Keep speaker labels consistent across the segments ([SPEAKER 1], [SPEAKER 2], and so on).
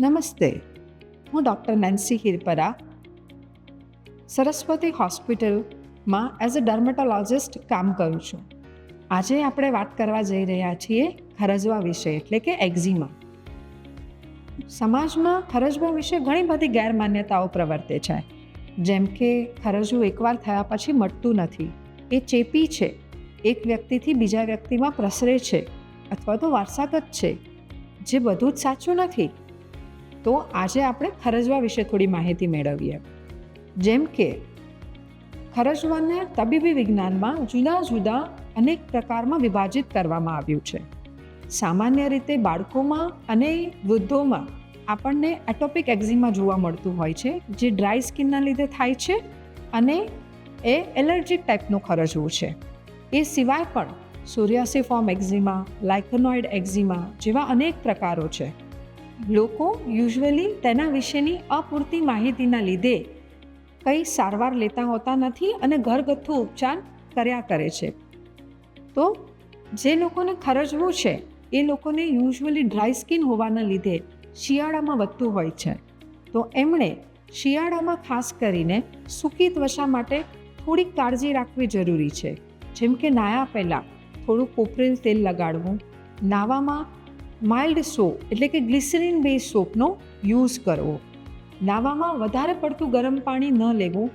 [SPEAKER 1] નમસ્તે, હું doctor Nancy Hirpara Saraswati હોસ્પિટલમાં એઝ અ ડર્મેટોલોજિસ્ટ કામ કરું છું. આજે આપણે વાત કરવા જઈ રહ્યા છીએ ખરજવા વિશે, એટલે કે એક્ઝિમા. સમાજમાં ખરજવા વિશે ઘણી બધી ગેરમાન્યતાઓ પ્રવર્તે છે, જેમ કે ખરજવું એકવાર થયા પછી મટતું નથી, એ ચેપી છે, એક વ્યક્તિથી બીજા વ્યક્તિમાં પ્રસરે છે અથવા તો વારસાગત છે, જે બધું જ સાચું નથી. તો આજે આપણે ખરજવા વિશે થોડી માહિતી મેળવીએ. જેમ કે ખરજવાને તબીબી વિજ્ઞાનમાં જુદા જુદા અનેક પ્રકારમાં વિભાજિત કરવામાં આવ્યું છે. સામાન્ય રીતે બાળકોમાં અને વૃદ્ધોમાં આપણને એટોપિક એક્ઝિમા જોવા મળતું હોય છે, જે ડ્રાય સ્કિનના લીધે થાય છે અને એ એલર્જીક ટાઈપનું ખરજવું છે. એ સિવાય પણ સોરિયાસિફોર્મ એક્ઝિમા, લાઇકોનોઇડ એક્ઝિમા જેવા અનેક પ્રકારો છે. લોકો યુઝ્યુઅલી તેના વિશેની અપૂરતી માહિતીના લીધે કંઈ સારવાર લેતા હોતા નથી અને ઘરગથ્થુ ઉપચાર કર્યા કરે છે. તો જે લોકોને ખરજવું છે એ લોકોને યુઝ્યુઅલી ડ્રાય સ્કિન હોવાના લીધે શિયાળામાં વધતું હોય છે. તો એમણે શિયાળામાં ખાસ કરીને સૂકી ત્વચા માટે થોડીક કાળજી રાખવી જરૂરી છે. જેમ કે નાહ્યા પહેલાં થોડું કોપરેલ તેલ લગાડવું, નાહવામાં માઇલ્ડ સોપ એટલે કે ગ્લિસરીન બેઝ સોપનો યુઝ કરવો, નાહવામાં વધારે પડતું ગરમ પાણી ન લેવું,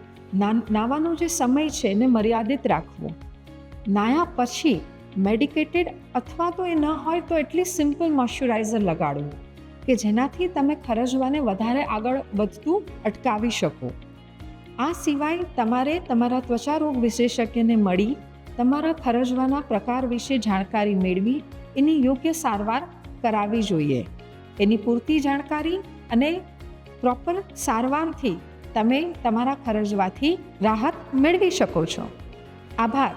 [SPEAKER 1] નાહવાનો જે સમય છે એને મર્યાદિત રાખવો, નાહ્યા પછી મેડિકેટેડ અથવા તો એ ન હોય તો એટલી સિમ્પલ મોઇશ્ચરાઇઝર લગાડવું કે જેનાથી તમે ખરજવાને વધારે આગળ વધતું અટકાવી શકો. આ સિવાય તમારે તમારા ત્વચા રોગ વિશેષજ્ઞને મળી તમારા ખરજવાના પ્રકાર વિશે જાણકારી મેળવી એની યોગ્ય સારવાર કરાવવી જોઈએ. એની પૂરતી જાણકારી અને પ્રોપર સારવારથી તમે તમારા ખરજવાથી રાહત મેળવી શકો છો. આભાર.